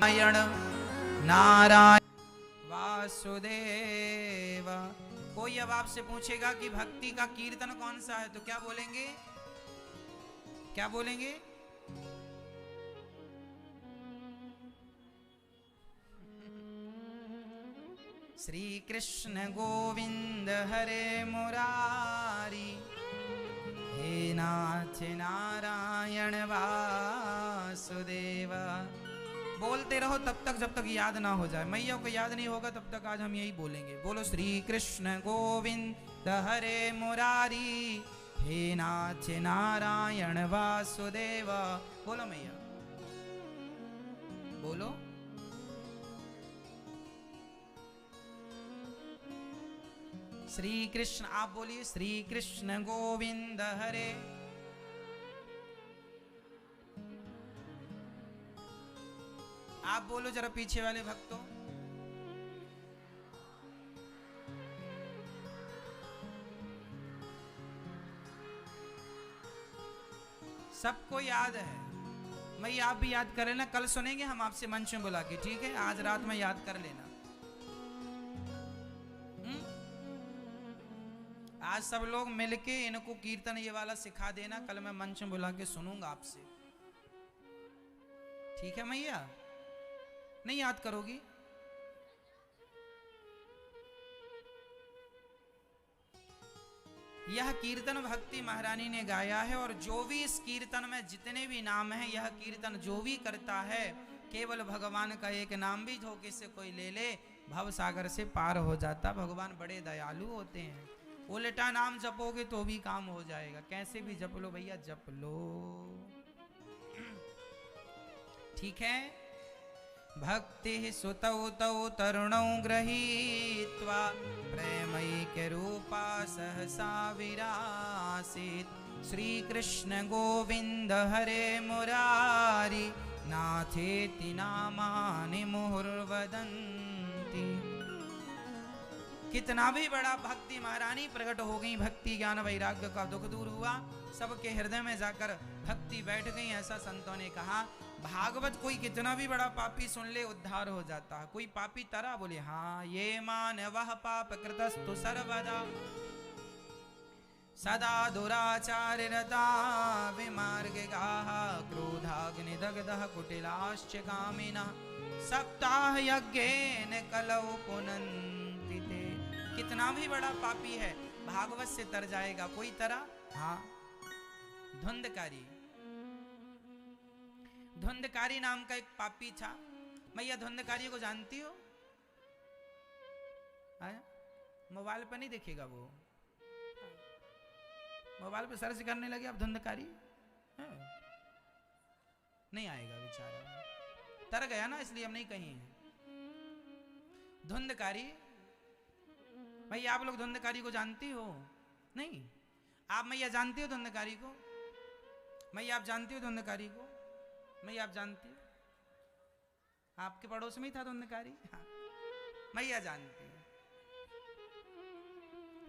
नारायण नारायण वासुदेव। कोई अब आपसे पूछेगा कि भक्ति का कीर्तन कौन सा है, तो क्या बोलेंगे? क्या बोलेंगे? श्री कृष्ण गोविंद हरे मुरारी, हे नाथ नारायण वासुदेव। बोलते रहो तब तक जब तक याद ना हो जाए। मैया को याद नहीं होगा तब तक आज हम यही बोलेंगे। बोलो श्री कृष्ण गोविंद हरे मुरारी, हे नाथ नारायण वासुदेव। बोलो मैया, बोलो। श्री कृष्ण, आप बोलिए श्री कृष्ण गोविंद हरे। आप बोलो जरा पीछे वाले भक्तों। सबको याद है। मैं आप भी याद कर लेना, कल सुनेंगे हम आपसे मंच में बुला के, ठीक है? आज रात में याद कर लेना। आज सब लोग मिलके इनको कीर्तन ये वाला सिखा देना, कल मैं मंच में बुला के सुनूंगा आपसे, ठीक है मैया? नहीं याद करोगी? यह कीर्तन भक्ति महारानी ने गाया है, और जो भी इस कीर्तन में जितने भी नाम हैं, यह कीर्तन जो भी करता है, केवल भगवान का एक नाम भी धोखे से कोई ले ले, भव सागर से पार हो जाता। भगवान बड़े दयालु होते हैं। उल्टा नाम जपोगे तो भी काम हो जाएगा। कैसे भी जप लो भैया, जप लो, ठीक है? भक्ति सुतौ तौ तरुणौ गृहीत्वा, प्रेमैक्य रूपा सहसा विरासीत्। श्री कृष्ण गोविंद हरे मुरारी, नाथेति नामानि मुहुर्वदन्ति। कितना भी बड़ा भक्ति महारानी प्रकट हो गई, भक्ति ज्ञान वैराग्य का दुख दूर हुआ, सबके हृदय में जाकर भक्ति बैठ गई। ऐसा संतों ने कहा। भागवत कोई कितना भी बड़ा पापी सुन ले उद्धार हो जाता है। कोई पापी तरा बोले हाँ, ये मानवः पाप कृतस्तु सर्वदा, सदा दुराचाररता विमार्गिकाः, क्रोधाग्निदग्धः कुटिलाश्च कामिनः, सप्ताह यज्ञेन कलौ पुनन्ति ते। कितना भी बड़ा पापी है भागवत से तर जाएगा। कोई तरा? हाँ, धुंधकारी। धुंधकारी नाम का एक पापी था। मैया धुंधकारी को जानती हो? मोबाइल पर नहीं दिखेगा वो, मोबाइल पे सर्च करने लगे आप धुंधकारी, नहीं आएगा बेचारा, तर गया ना, इसलिए हम नहीं कहीं हैं। धुंधकारी, भाई आप लोग धुंधकारी को जानती हो? नहीं? आप मैया जानती हो धुंधकारी को? मैया आप जानती हो धुंधकारी को? मैया आप जानती हो? आपके पड़ोस में ही था धुंधकारी? हाँ, मैया जानती है।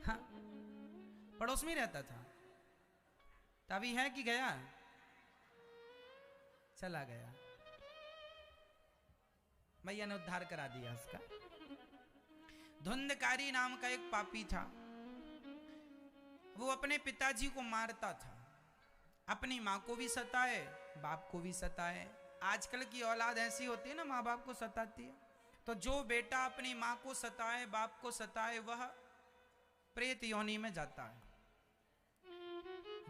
हाँ, पड़ोस में ही रहता था। तभी है कि गया? चला गया। मैया ने उद्धार करा दिया उसका। धुंधकारी नाम का एक पापी था। वो अपने पिताजी को मारता था, अपनी माँ को भी सताए, बाप को भी सताए। आजकल की औलाद ऐसी होती है ना, माँ बाप को सताती है। तो जो बेटा अपनी माँ को सताए, बाप को सताए, वह प्रेत योनि में जाता है।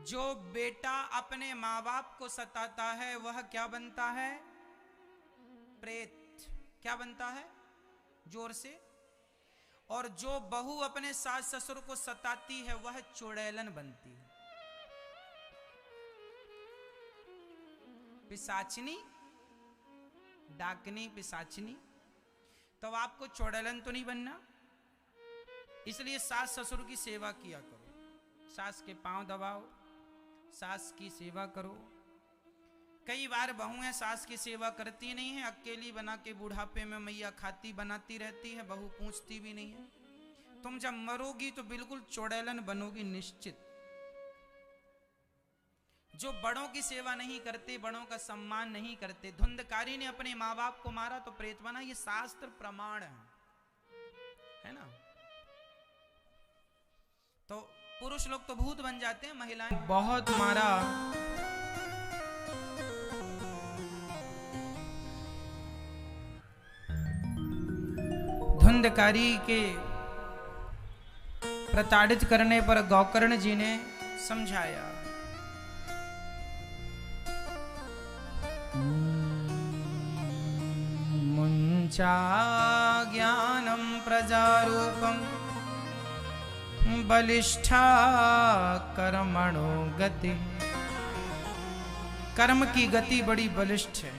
जो बेटा अपने माँ बाप को सताता है वह क्या बनता है? प्रेत। क्या बनता है? जोर से। और जो बहू अपने सास ससुर को सताती है वह चुड़ैलन बनती है, पिशाचिनी, डाकनी, पिशाचिनी। तो आपको चुड़ैलन तो नहीं बनना, इसलिए सास ससुर की सेवा किया करो। सास के पांव दबाओ, सास की सेवा करो। कई बार बहुएं सास की सेवा करती नहीं है, अकेली बना के बुढ़ापे में मैया खाती बनाती रहती है, बहू पूछती भी नहीं है। तुम जब मरोगी तो बिल्कुल चुड़ैलन बनोगी निश्चित। जो बड़ों की सेवा नहीं करते, बड़ों का सम्मान नहीं करते। धुंधकारी ने अपने माँ बाप को मारा तो प्रेत बना, ये शास्त्र प्रमाण है ना। तो पुरुष लोग तो भूत बन जाते हैं, महिलाएं बहुत मारा। धुंधकारी के प्रताड़ित करने पर गौकर्ण जी ने समझाया। मुंचा ज्ञानम प्रजारूपम बलिष्ठा कर्मणो गति। कर्म की गति बड़ी बलिष्ठ है।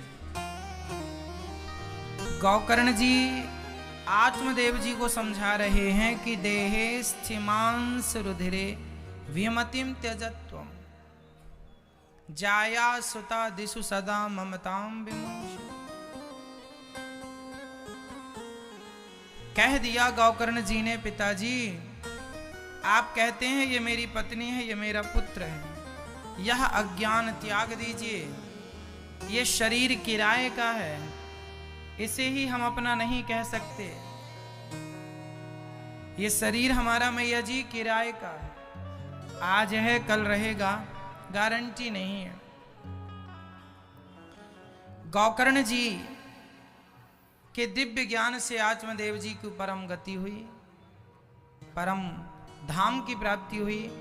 गौकर्ण जी आत्मदेव जी को समझा रहे हैं कि देहे स्थिमांस रुधिरे विमतिम त्यजत्वम जाया सुता दिशु सदा ममताम विमुच। कह दिया गौकर्ण जी ने, पिताजी आप कहते हैं ये मेरी पत्नी है, ये मेरा पुत्र है, यह अज्ञान त्याग दीजिए, ये शरीर किराए का है, इसे ही हम अपना नहीं कह सकते। ये शरीर हमारा मैया जी किराए का है, आज है कल रहेगा, गारंटी नहीं है। गौकर्ण जी के दिव्य ज्ञान से आत्मदेव जी की परम गति हुई, परम धाम की प्राप्ति हुई।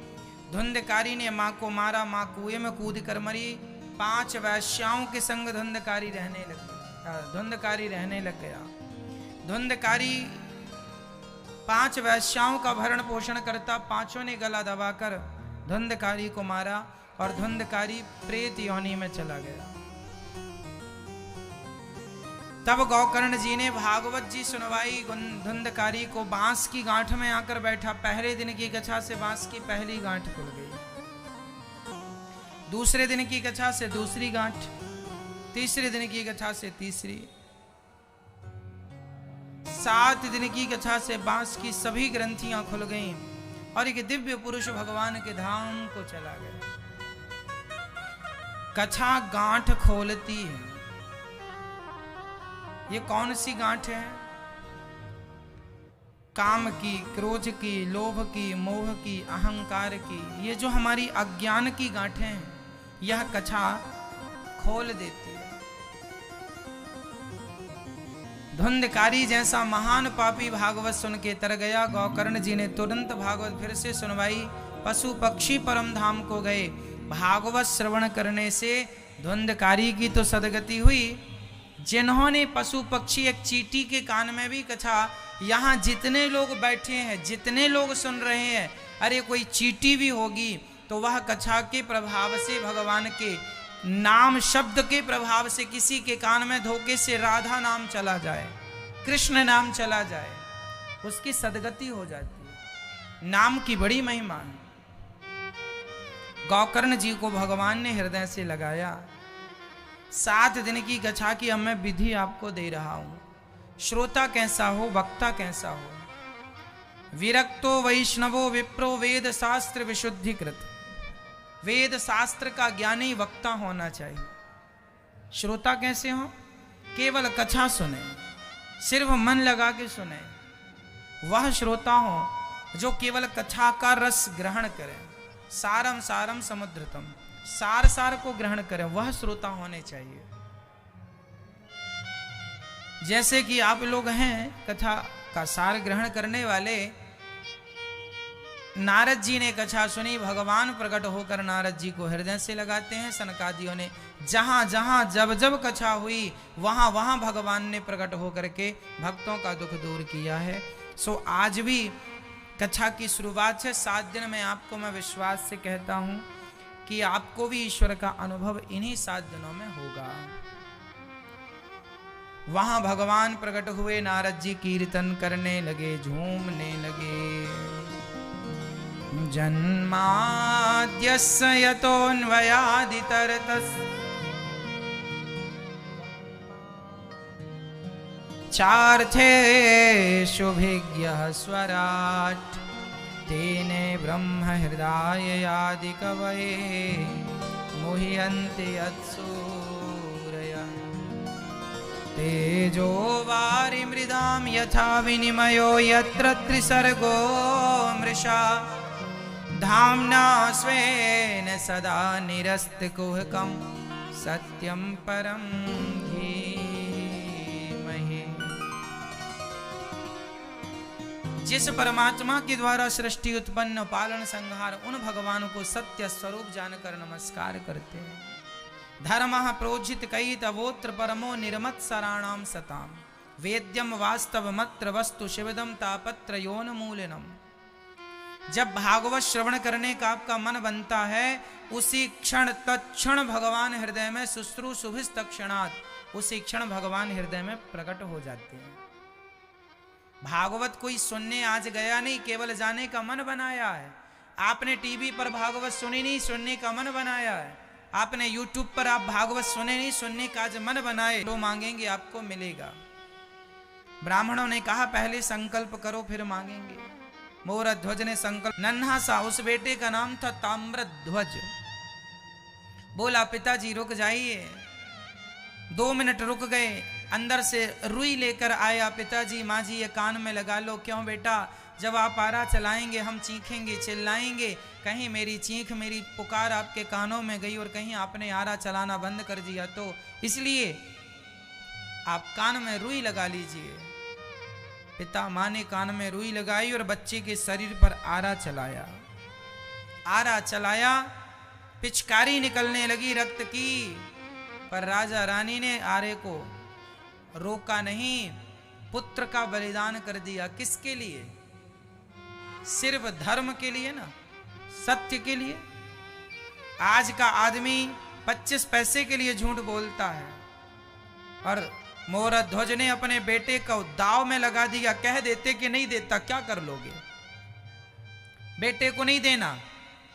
धुंधकारी ने मां को मारा, मां कुएं में कूद कर मरी। 5 वैश्याओं के संग धुंधकारी रहने लग गया। धुंधकारी 5 वैश्याओं का भरण पोषण करता, 5 ने गला दबाकर धुंधकारी को मारा और धुंधकारी प्रेत योनि में चला गया। तब गौकर्ण जी ने भागवत जी सुनवाई। धुंधकारी को बांस की गांठ में आकर बैठा। पहले दिन की कथा से बांस की पहली गांठ खुल गई, दूसरे दिन की कथा से दूसरी गांठ, तीसरे दिन की कथा से तीसरी, 7 दिन की कथा से बांस की सभी ग्रंथियां खुल गईं और एक दिव्य पुरुष भगवान के धाम को चला गया। कथा गांठ खोलती है। ये कौन सी गांठ है? काम की, क्रोध की, लोभ की, मोह की, अहंकार की, ये जो हमारी अज्ञान की गांठें हैं, यह कथा खोल देती है। धुंधकारी जैसा महान पापी भागवत सुन के तर गया। गौकर्ण जी ने तुरंत भागवत फिर से सुनवाई। पशु पक्षी परम धाम को गए। भागवत श्रवण करने से धुंधकारी की तो सदगति हुई। जिन्होंने पशु पक्षी, एक चींटी के कान में भी कथा, यहाँ जितने लोग बैठे हैं, जितने लोग सुन रहे हैं, अरे कोई चींटी भी होगी तो वह कथा के प्रभाव से, भगवान के नाम शब्द के प्रभाव से किसी के कान में धोखे से राधा नाम चला जाए, कृष्ण नाम चला जाए, उसकी सदगति हो जाती है। नाम की बड़ी महिमा है। गौकर्ण जी को भगवान ने हृदय से लगाया। 7 दिन की कथा की अब मैं विधि आपको दे रहा हूं। श्रोता कैसा हो, वक्ता कैसा हो। विरक्तो वैष्णवो विप्रो वेद शास्त्र विशुद्धिकृत। वेद शास्त्र का ज्ञानी वक्ता होना चाहिए। श्रोता कैसे हो? केवल कथा सुने, सिर्फ मन लगा के सुने। वह श्रोता हो जो केवल कथा का रस ग्रहण करे। सारम सारम समुद्रतम, सार सार को ग्रहण करें, वह श्रोता होने चाहिए। जैसे कि आप लोग हैं कथा का सार ग्रहण करने वाले। नारद जी ने कथा सुनी, भगवान प्रकट होकर नारद जी को हृदय से लगाते हैं। सनकादियों ने जहां जहां जब जब कथा हुई वहां वहां भगवान ने प्रकट होकर के भक्तों का दुख दूर किया है। सो आज भी कथा की शुरुआत है। 7 दिन में आपको मैं विश्वास से कहता हूं कि आपको भी ईश्वर का अनुभव इन्हीं 7 दिनों में होगा। वहां भगवान प्रकट हुए, नारद जी कीर्तन करने लगे, झूमने लगे। जन्माद्यस्य यतोऽन्वयादितरतस्य चार्थेषु भिज्ञः स्वराट् तेने ब्रह्म हृदय आदि कवये मुह्यन्ति यत्सूरयः तेजो वारिमृदां यथा विनिमयो यत्र त्रिसर्गो मृषा धाम्ना स्वेन सदा निरस्तकुहकं सत्यं परं धीमहि। जिस परमात्मा के द्वारा सृष्टि उत्पन्न पालन संहार उन भगवान को सत्य स्वरूप जानकर नमस्कार करते हैं। धर्मः प्रोज्झित कैतवोत्र परमो निर्मत्सराणां सताम वेद्यम वास्तवमत्र वस्तु शिवदम तापत्रयोन्मूलनम। जब भागवत श्रवण करने का आपका मन बनता है उसी क्षण तत्क्षण भगवान हृदय में शुश्रूषुभिस्तक्षणात् उसी क्षण भगवान हृदय में प्रकट हो जाते हैं। भागवत कोई सुनने आज गया नहीं, केवल जाने का मन बनाया है। आपने टीवी पर भागवत सुनी नहीं, सुनने का मन बनाया है। आपने यूट्यूब पर आप भागवत सुने नहीं, सुनने का आज मन बनाए। जो मांगेंगे आपको मिलेगा। ब्राह्मणों ने कहा पहले संकल्प करो फिर मांगेंगे। मोरध्वज ने संकल्प, नन्हा सा उस बेटे का नाम था ताम्रध्वज। बोला पिताजी रुक जाइए। 2 मिनट रुक गए। अंदर से रुई लेकर आया। पिताजी माँ जी ये कान में लगा लो। क्यों बेटा? जब आप आरा चलाएंगे हम चीखेंगे चिल्लाएंगे, कहीं मेरी चीख मेरी पुकार आपके कानों में गई और कहीं आपने आरा चलाना बंद कर दिया तो इसलिए आप कान में रुई लगा लीजिए। पिता माँ ने कान में रुई लगाई और बच्चे के शरीर पर आरा चलाया। आरा चलाया, पिचकारी निकलने लगी रक्त की, पर राजा रानी ने आरे को रोका नहीं, पुत्र का बलिदान कर दिया। किसके लिए? सिर्फ धर्म के लिए ना, सत्य के लिए। आज का आदमी 25 पैसे के लिए झूठ बोलता है और मोरध्वज ने अपने बेटे को दाव में लगा दिया। कह देते कि नहीं देता, क्या कर लोगे? बेटे को नहीं देना,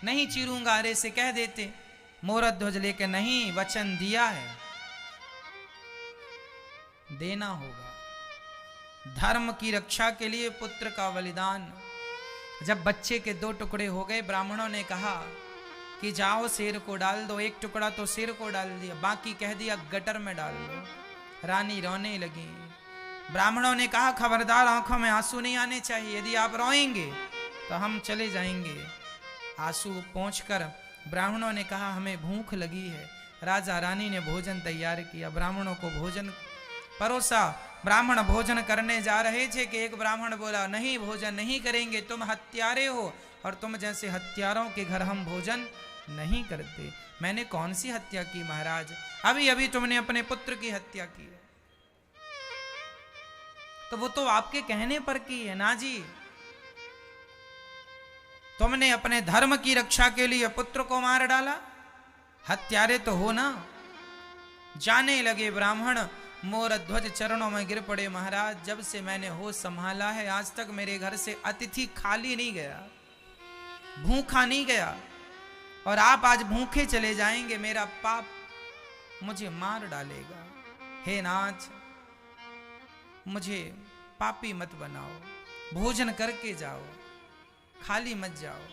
नहीं चीरूंगा आरे से कह देते। मोरध्वज लेके नहीं, वचन दिया है, देना होगा। धर्म की रक्षा के लिए पुत्र का बलिदान। जब बच्चे के 2 टुकड़े हो गए, ब्राह्मणों ने कहा कि जाओ शेर को डाल दो। 1 टुकड़ा तो शेर को डाल दिया, बाकी कह दिया गटर में डाल दो। रानी रोने लगी। ब्राह्मणों ने कहा खबरदार, आंखों में आंसू नहीं आने चाहिए। यदि आप रोएंगे तो हम चले जाएंगे। आंसू पोंछकर ब्राह्मणों ने कहा हमें भूख लगी है। राजा रानी ने भोजन तैयार किया, ब्राह्मणों को भोजन परोसा। ब्राह्मण भोजन करने जा रहे थे कि एक ब्राह्मण बोला नहीं भोजन नहीं करेंगे, तुम हत्यारे हो और तुम जैसे हत्यारों के घर हम भोजन नहीं करते। मैंने कौन सी हत्या की महाराज? अभी अभी तुमने अपने पुत्र की हत्या की है। तो वो तो आपके कहने पर की है ना जी। तुमने अपने धर्म की रक्षा के लिए पुत्र को मार डाला, हत्यारे तो हो ना। जाने लगे ब्राह्मण। मोरध्वज चरणों में गिर पड़े, महाराज जब से मैंने होश संभाला है आज तक मेरे घर से अतिथि खाली नहीं गया, भूखा नहीं गया, और आप आज भूखे चले जाएंगे, मेरा पाप मुझे मार डालेगा। हे नाथ, मुझे पापी मत बनाओ, भोजन करके जाओ, खाली मत जाओ।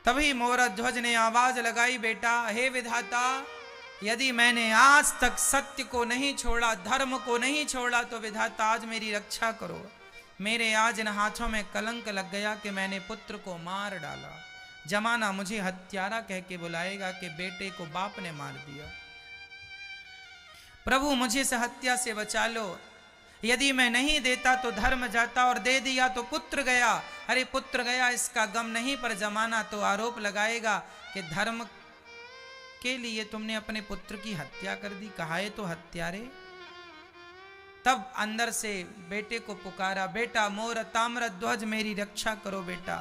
तभी मोरध्वज ने आवाज लगाई, बेटा हे विधाता, यदि मैंने आज तक सत्य को नहीं छोड़ा, धर्म को नहीं छोड़ा, तो विधाता आज मेरी रक्षा करो। मेरे आज इन हाथों में कलंक लग गया कि मैंने पुत्र को मार डाला। जमाना मुझे हत्यारा कह के बुलाएगा कि बेटे को बाप ने मार दिया। प्रभु मुझे इस हत्या से बचा लो। यदि मैं नहीं देता तो धर्म जाता, और दे दिया तो पुत्र गया। अरे पुत्र गया इसका गम नहीं, पर जमाना तो आरोप लगाएगा कि धर्म के लिए तुमने अपने पुत्र की हत्या कर दी। कहा है तो हत्यारे। तब अंदर से बेटे को पुकारा, बेटा मोर ताम्रध्वज मेरी रक्षा करो बेटा,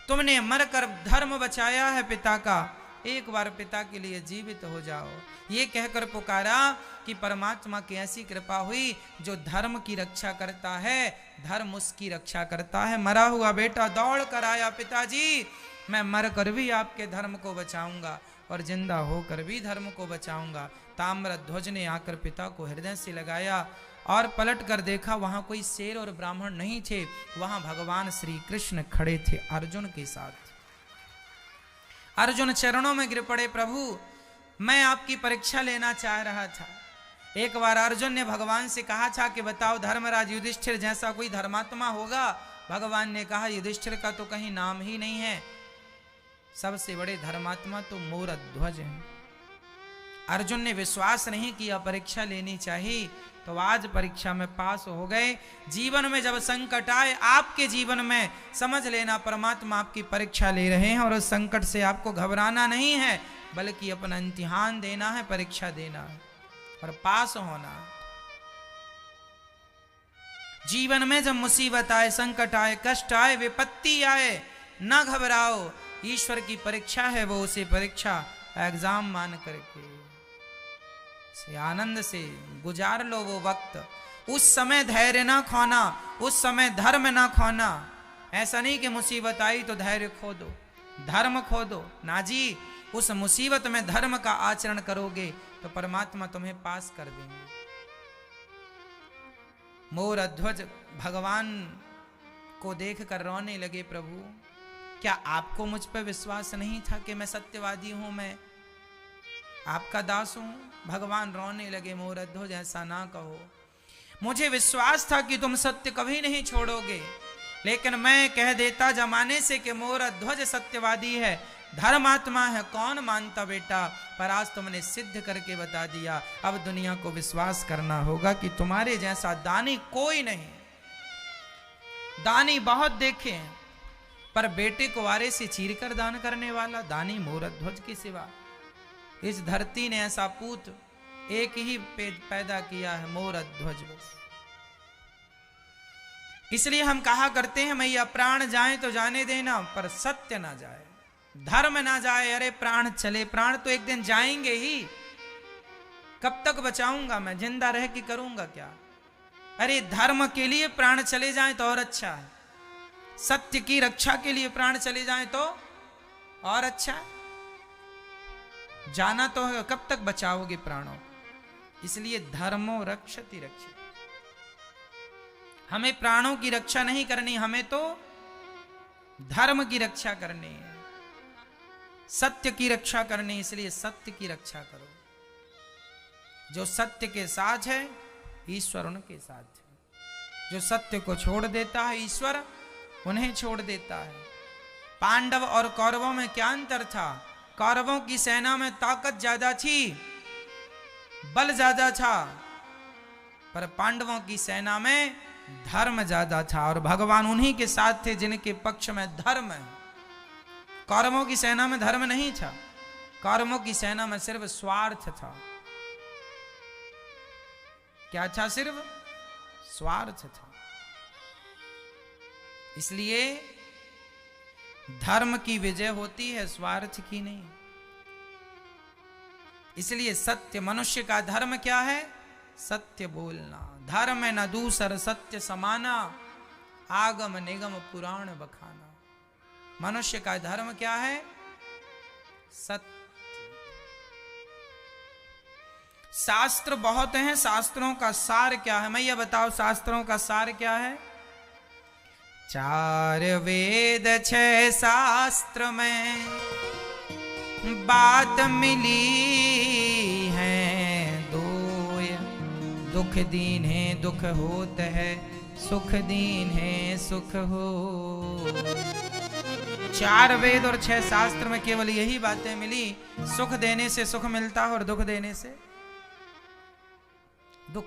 तुमने मरकर धर्म बचाया है पिता का, एक बार पिता के लिए जीवित हो जाओ। ये कहकर पुकारा कि परमात्मा की ऐसी कृपा हुई जो धर्म की रक्षा करता है, धर्म उसकी रक्षा करता है। मरा हुआ बेटा दौड़ कर आया, पिताजी मैं मर कर भी आपके धर्म को बचाऊंगा और जिंदा होकर भी धर्म को बचाऊंगा। ताम्रध्वज ने आकर पिता को हृदय से लगाया और पलट कर देखा, वहां कोई शेर और ब्राह्मण नहीं थे, वहां भगवान श्री कृष्ण खड़े थे अर्जुन के साथ। अर्जुन चरणों में गिर पड़े, प्रभु मैं आपकी परीक्षा लेना चाह रहा था। एक बार अर्जुन ने भगवान से कहा था कि बताओ धर्मराज युधिष्ठिर जैसा कोई धर्मात्मा होगा? भगवान ने कहा युधिष्ठिर का तो कहीं नाम ही नहीं है, सबसे बड़े धर्मात्मा तो मोरध्वज हैं। अर्जुन ने विश्वास नहीं किया, परीक्षा लेनी चाहिए, तो आज परीक्षा में पास हो गए। जीवन में जब संकट आए, आपके जीवन में समझ लेना परमात्मा आपकी परीक्षा ले रहे हैं, और उस संकट से आपको घबराना नहीं है, बल्कि अपना इम्तिहान देना है, परीक्षा देना है और पास होना। जीवन में जब मुसीबत आए, संकट आए, कष्ट आए, विपत्ति आए, ना घबराओ, ईश्वर की परीक्षा है, वो उसे परीक्षा एग्जाम मान करके से आनंद से गुजार लो वो वक्त। उस समय धैर्य ना खोना, उस समय धर्म ना खोना। ऐसा नहीं कि मुसीबत आई तो धैर्य खो दो, धर्म खो दो, ना जी। उस मुसीबत में धर्म का आचरण करोगे तो परमात्मा तुम्हें पास कर देंगे। मोरध्वज भगवान को देखकर रोने लगे, प्रभु क्या आपको मुझ पर विश्वास नहीं था कि मैं सत्यवादी हूं, मैं आपका दास हूं? भगवान रोने लगे, मोरध्वज ऐसा ना कहो, मुझे विश्वास था कि तुम सत्य कभी नहीं छोड़ोगे, लेकिन मैं कह देता जमाने से कि मोरध्वज सत्यवादी है, धर्मात्मा है, कौन मानता बेटा? पर आज तुमने सिद्ध करके बता दिया। अब दुनिया को विश्वास करना होगा कि तुम्हारे जैसा दानी कोई नहीं। दानी बहुत देखे हैं, पर बेटे को वारे से चीर कर दान करने वाला दानी मोरध्वज के सिवा इस धरती ने ऐसा पूत एक ही पैदा किया है, मोरध्वज बस। इसलिए हम कहा करते हैं मैया प्राण जाए तो जाने देना, पर सत्य ना जाए, धर्म ना जाए। अरे प्राण चले, प्राण तो एक दिन जाएंगे ही, कब तक बचाऊंगा मैं? जिंदा रह के करूंगा क्या? अरे धर्म के लिए प्राण चले जाएं तो और अच्छा है, सत्य की रक्षा के लिए प्राण चले जाएं तो और अच्छा है। जाना तो है, कब तक बचाओगे प्राणों? इसलिए धर्मो रक्षति रक्षित। हमें प्राणों की रक्षा नहीं करनी, हमें तो धर्म की रक्षा करनी है, सत्य की रक्षा करनी। इसलिए सत्य की रक्षा करो। जो सत्य के साथ है ईश्वर उनके साथ है, जो सत्य को छोड़ देता है ईश्वर उन्हें छोड़ देता है। पांडव और कौरवों में क्या अंतर था? कौरवों की सेना में ताकत ज्यादा थी, बल ज्यादा था, पर पांडवों की सेना में धर्म ज्यादा था, और भगवान उन्हीं के साथ थे जिनके पक्ष में धर्म है। कौरवों की सेना में धर्म नहीं था, कौरवों की सेना में सिर्फ स्वार्थ था। क्या था? सिर्फ स्वार्थ था। इसलिए धर्म की विजय होती है, स्वार्थ की नहीं। इसलिए सत्य, मनुष्य का धर्म क्या है? सत्य बोलना। धर्म न दूसर सत्य समाना, आगम निगम पुराण बखाना। मनुष्य का धर्म क्या है? सत्य। शास्त्र बहुत हैं, शास्त्रों का सार क्या है? मैं ये बताओ, शास्त्रों का सार क्या है? 4 वेद 6 शास्त्र में बात मिली है, 2 दुख दीन है दुख होत है, सुख दीन है सुख हो। 4 वेद और 6 शास्त्र में केवल यही बातें मिली। सुख देने से सुख मिलता है और दुख देने से दुख।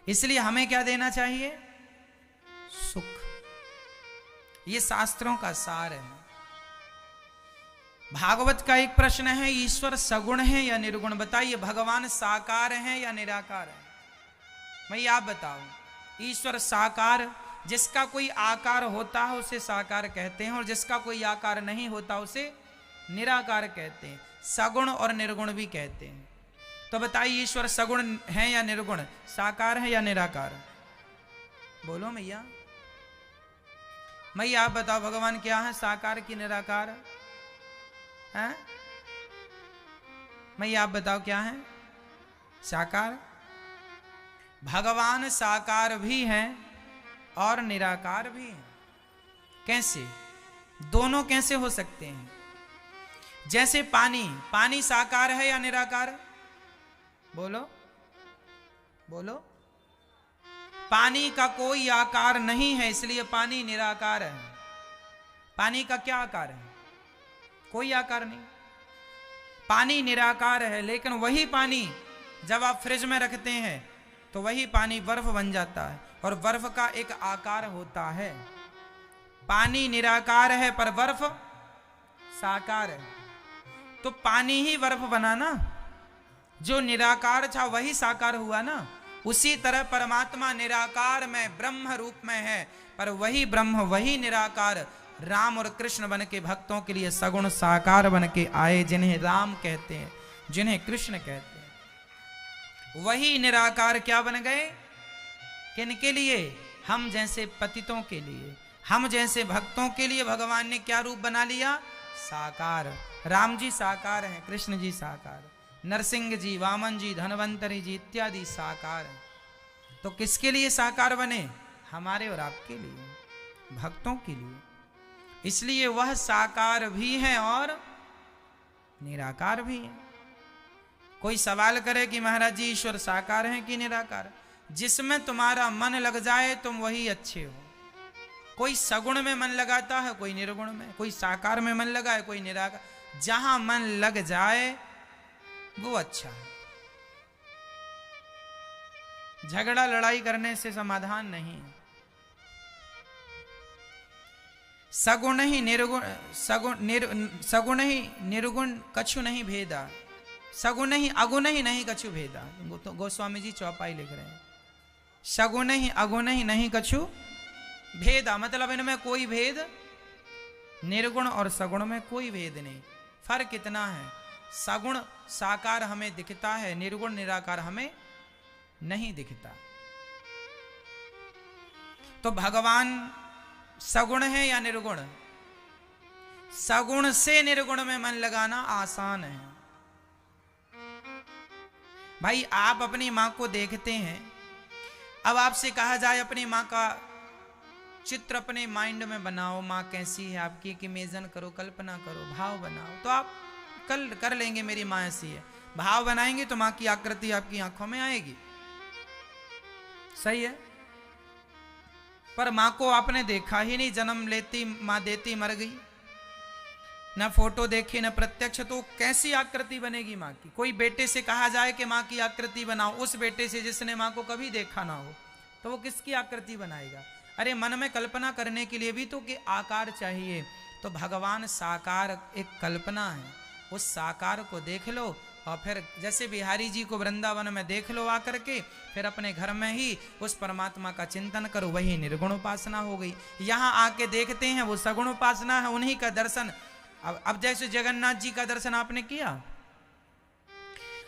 इसलिए हमें क्या देना चाहिए? सुख। ये शास्त्रों का सार है। भागवत का एक प्रश्न है, ईश्वर सगुण है या निर्गुण? बताइए, भगवान साकार है या निराकार है? मैं आप बताऊं, ईश्वर साकार, जिसका कोई आकार होता है उसे साकार कहते हैं, और जिसका कोई आकार नहीं होता उसे निराकार कहते हैं। सगुण और निर्गुण भी कहते हैं। तो बताइए, ईश्वर सगुण है या निर्गुण? साकार है या निराकार? बोलो मैया। मैया आप बताओ, भगवान क्या है, साकार की निराकार है? मैया आप बताओ क्या है? साकार। भगवान साकार भी हैं और निराकार भी हैं। कैसे? दोनों कैसे हो सकते हैं? जैसे पानी, पानी साकार है या निराकार? बोलो बोलो। पानी का कोई आकार नहीं है, इसलिए पानी निराकार है। पानी का क्या आकार है? कोई आकार नहीं। पानी निराकार है, लेकिन वही पानी जब आप फ्रिज में रखते हैं तो वही पानी बर्फ बन जाता है, और बर्फ का एक आकार होता है। पानी निराकार है पर बर्फ साकार है, तो पानी ही बर्फ बना ना, जो निराकार था वही साकार हुआ ना। उसी तरह परमात्मा निराकार में ब्रह्म रूप में है, पर वही ब्रह्म वही निराकार राम और कृष्ण बन के भक्तों के लिए सगुण साकार बन के आए, जिन्हें राम कहते हैं, जिन्हें कृष्ण कहते हैं। वही निराकार क्या बन गए? किनके लिए? हम जैसे पतितों के लिए, हम जैसे भक्तों के लिए भगवान ने क्या रूप बना लिया? साकार। राम जी साकार हैं, कृष्ण जी साकार, नरसिंह जी, वामन जी, धनवंतरी जी इत्यादि साकार हैं। तो किसके लिए साकार बने? हमारे और आपके लिए, भक्तों के लिए। इसलिए वह साकार भी है और निराकार भी है। कोई सवाल करे कि महाराज जी ईश्वर साकार हैं कि निराकार? जिसमें तुम्हारा मन लग जाए तुम वही अच्छे हो। कोई सगुण में मन लगाता है, कोई निर्गुण में, कोई साकार में मन लगाए, कोई निराकार। जहां मन लग जाए वो अच्छा है। झगड़ा लड़ाई करने से समाधान नहीं है। सगुण ही निर्गुण, सगुण ही निर्गुण कछु नहीं भेदा, सगुण ही अगुण ही नहीं कछु भेदा। तो गोस्वामी जी चौपाई लिख रहे हैं, सगुण ही अगुण ही नहीं कछु भेदा, मतलब इनमें कोई भेद, निर्गुण और सगुण में कोई भेद नहीं। फर्क इतना है, सगुण साकार हमें दिखता है, निर्गुण निराकार हमें नहीं दिखता। तो भगवान सगुण है या निर्गुण? सगुण से निर्गुण में मन लगाना आसान है। भाई आप अपनी मां को देखते हैं, अब आपसे कहा जाए अपनी मां का चित्र अपने माइंड में बनाओ, मां कैसी है आपकी, एक इमेजिन करो, कल्पना करो, भाव बनाओ, तो आप कल कर लेंगे मेरी मां ऐसी है। भाव बनाएंगे तो मां की आकृति आपकी आंखों में आएगी। सही है? पर मां को आपने देखा ही नहीं, जन्म लेती मां देती मर गई, न फोटो देखी न प्रत्यक्ष, तो कैसी आकृति बनेगी मां की? कोई बेटे से कहा जाए कि मां की आकृति बनाओ, उस बेटे से जिसने मां को कभी देखा ना हो, तो वो किसकी आकृति बनाएगा? अरे मन में कल्पना करने के लिए भी तो कि आकार चाहिए। तो भगवान साकार एक कल्पना है, उस साकार को देख लो, और फिर जैसे बिहारी जी को वृंदावन में देख लो आकर के, फिर अपने घर में ही उस परमात्मा का चिंतन करो, वही निर्गुण उपासना हो गई। यहाँ आके देखते हैं वो सगुण उपासना है, उन्हीं का दर्शन। अब जैसे जगन्नाथ जी का दर्शन आपने किया,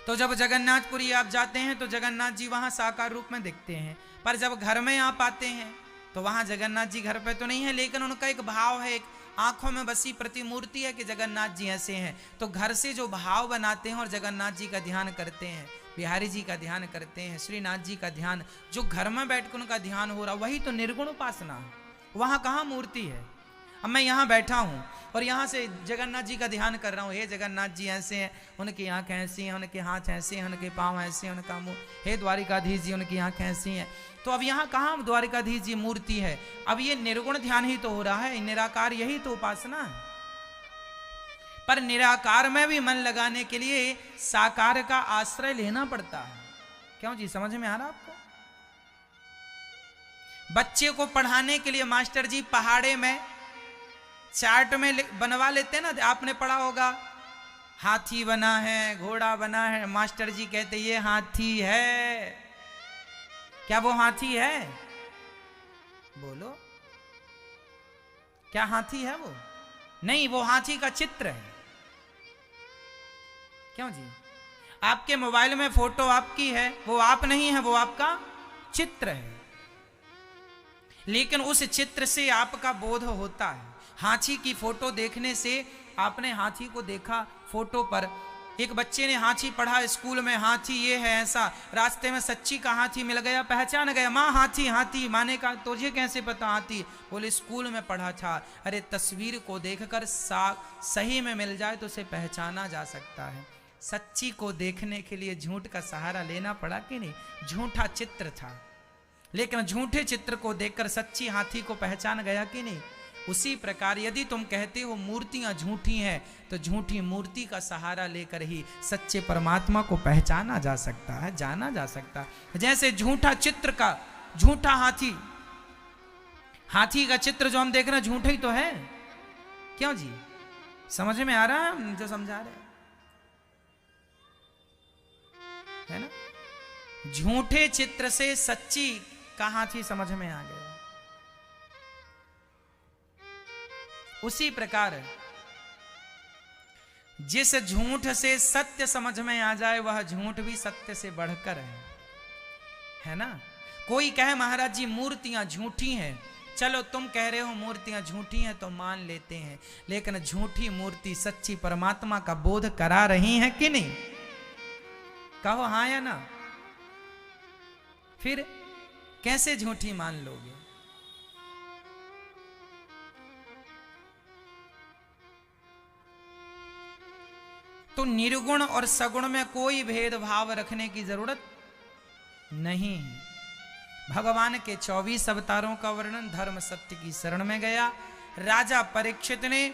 तो जब जगन्नाथपुरी आप जाते हैं तो जगन्नाथ जी वहां साकार रूप में दिखते हैं, पर जब घर में आप आते हैं तो वहां जगन्नाथ जी घर पे तो नहीं है, लेकिन उनका एक भाव है, एक आंखों में बसी प्रतिमूर्ति है कि जगन्नाथ जी ऐसे हैं। तो घर से जो भाव बनाते हैं और जगन्नाथ जी का ध्यान करते हैं, बिहारी जी का ध्यान करते हैं, श्रीनाथ जी का ध्यान, जो घर में बैठकर उनका ध्यान हो रहा, वही तो निर्गुण उपासना है। वहां कहाँ मूर्ति है? अब मैं यहाँ बैठा हूँ और यहाँ से जगन्नाथ जी का ध्यान कर रहा हूँ, हे जगन्नाथ जी ऐसे हैं, उनकी आंखें ऐसी हैं, उनके हाथ ऐसे हैं, उनके पाँव ऐसे हैं, उनका मुंह, हे द्वारिकाधीश जी उनकी आंखें ऐसी हैं। तो अब यहाँ कहाँ द्वारिकाधीश जी मूर्ति है? अब ये निर्गुण ध्यान ही तो हो रहा है, निराकार यही तो उपासना है। पर निराकार में भी मन लगाने के लिए साकार का आश्रय लेना पड़ता है। क्यों जी, समझ में आ रहा आपको? बच्चे को पढ़ाने के लिए मास्टर जी पहाड़े में चार्ट में बनवा लेते हैं ना, आपने पढ़ा होगा, हाथी बना है, घोड़ा बना है, मास्टर जी कहते ये हाथी है। क्या वो हाथी है? बोलो, क्या हाथी है वो? नहीं, वो हाथी का चित्र है। क्यों जी? आपके मोबाइल में फोटो आपकी है, वो आप नहीं है, वो आपका चित्र है, लेकिन उस चित्र से आपका बोध होता है। हाथी की फोटो देखने से आपने हाथी को देखा फोटो पर, एक बच्चे ने हाथी पढ़ा स्कूल में, हाथी ये है ऐसा, रास्ते में सच्ची का हाथी मिल गया, पहचान गया, माँ हाथी हाथी, माने का तुझे कैसे पता हाथी? बोले स्कूल में पढ़ा था। अरे तस्वीर को देखकर सही में मिल जाए तो उसे पहचाना जा सकता है। सच्ची को देखने के लिए झूठ का सहारा लेना पड़ा कि नहीं? झूठा चित्र था, लेकिन झूठे चित्र को देखकर सच्ची हाथी को पहचान गया कि नहीं? उसी प्रकार यदि तुम कहते हो मूर्तियां झूठी हैं, तो झूठी मूर्ति का सहारा लेकर ही सच्चे परमात्मा को पहचाना जा सकता है, जाना जा सकता है। जैसे झूठा चित्र का झूठा हाथी, हाथी का चित्र जो हम देख रहे हैं झूठा ही तो है। क्यों जी, समझ में आ रहा है जो समझा रहे है ना? झूठे चित्र से सच्ची का हाथी समझ में आ गया। उसी प्रकार जिस झूठ से सत्य समझ में आ जाए वह झूठ भी सत्य से बढ़कर है ना? कोई कहे महाराज जी मूर्तियां झूठी हैं, चलो तुम कह रहे हो मूर्तियां झूठी हैं तो मान लेते हैं, लेकिन झूठी मूर्ति सच्ची परमात्मा का बोध करा रही है कि नहीं? कहो हाँ या ना? फिर कैसे झूठी मान लोगे? तो निर्गुण और सगुण में कोई भेदभाव रखने की जरूरत नहीं। भगवान के 24 अवतारों का वर्णन धर्म सत्य की शरण में गया। राजा परीक्षित ने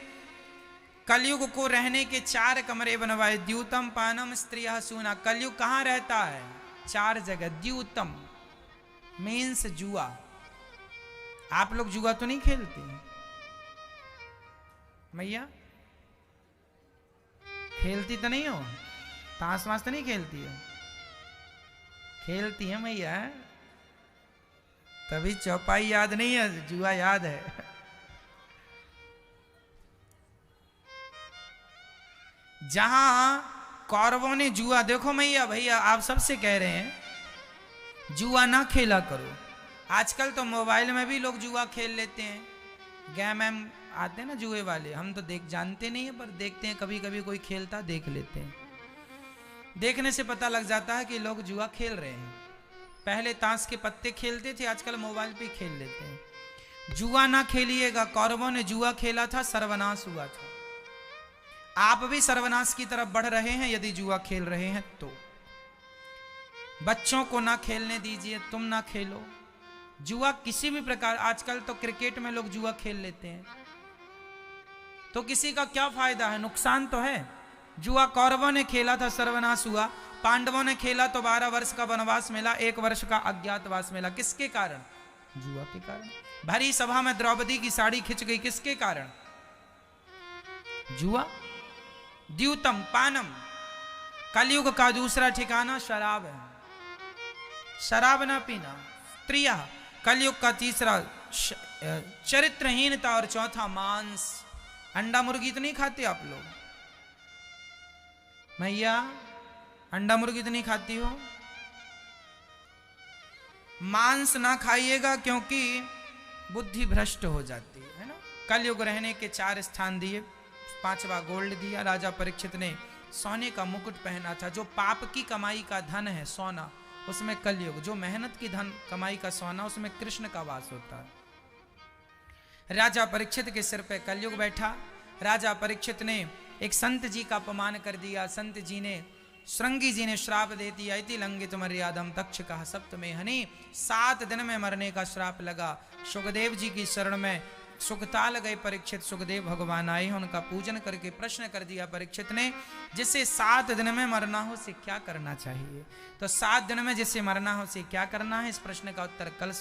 कलयुग को रहने के 4 कमरे बनवाए। द्यूतम पानम स्त्रियः सूना। कलयुग कहाँ रहता है? 4 जगह। द्यूतम मीन्स जुआ। आप लोग जुआ तो नहीं खेलते मैया? खेलती तो नहीं हो? ताश वाश तो नहीं खेलती हो? खेलती है मैया, तभी चौपाई याद नहीं है, जुआ याद है। जहां कौरवों ने जुआ, देखो मैया भैया आप सबसे कह रहे हैं जुआ ना खेला करो। आजकल तो मोबाइल में भी लोग जुआ खेल लेते हैं, गेम एम आते हैं ना जुए वाले, हम तो जानते नहीं है पर देखते हैं, कभी कभी कोई खेलता देख लेते हैं। देखने से पता लग जाता है कि लोग जुआ खेल रहे हैं। पहले ताश के पत्ते खेलते थे, आजकल मोबाइल पे खेल लेते हैं। जुआ ना खेलिएगा। कौरवों ने जुआ खेला था, सर्वनाश हुआ था। आप भी सर्वनाश की तरफ बढ़ रहे हैं यदि जुआ खेल रहे हैं तो। बच्चों को ना खेलने दीजिए, तुम ना खेलो जुआ किसी भी प्रकार। आजकल तो क्रिकेट में लोग जुआ खेल लेते हैं, तो किसी का क्या फायदा है? नुकसान तो है। जुआ कौरवों ने खेला था, सर्वनाश हुआ। पांडवों ने खेला तो 12 वर्ष का वनवास मिला, 1 वर्ष का अज्ञातवास मिला। किसके कारण? जुआ के कारण। भरी सभा में द्रौपदी की साड़ी खिंच गई, किसके कारण? जुआ। द्यूतम पानम, कलयुग का दूसरा ठिकाना शराब है, शराब ना पीना। स्त्रिया, कलयुग का तीसरा चरित्रहीनता, और चौथा मांस। अंडा मुर्गी तो नहीं खाते आप लोग मैया? अंडा मुर्गी तो नहीं खाती हो? मांस ना खाइएगा क्योंकि बुद्धि भ्रष्ट हो जाती है ना। कलयुग रहने के 4 स्थान दिए, 5वां गोल्ड दिया। राजा परीक्षित ने सोने का मुकुट पहना था। जो पाप की कमाई का धन है सोना, उसमें कलयुग। जो मेहनत की धन कमाई का सोना, उसमें कृष्ण का वास होता है। राजा परीक्षित के सिर पे कलयुग बैठा। राजा परीक्षित ने एक संत जी का अपमान कर दिया। संत जी ने, श्रृंगी जी ने श्राप दे दिया, इति लंघित मर्यादम तक्ष कहा सप्तमे हनि। 7 दिन में मरने का श्राप लगा। सुखदेव जी की शरण में सुखताल गए परीक्षित। सुखदेव भगवान आए, उनका पूजन करके प्रश्न कर दिया परीक्षित ने, जिससे 7 दिन में मरना हो उसे क्या करना चाहिए? तो 7 दिन में जिससे मरना हो उसे क्या करना है, इस प्रश्न का उत्तर कल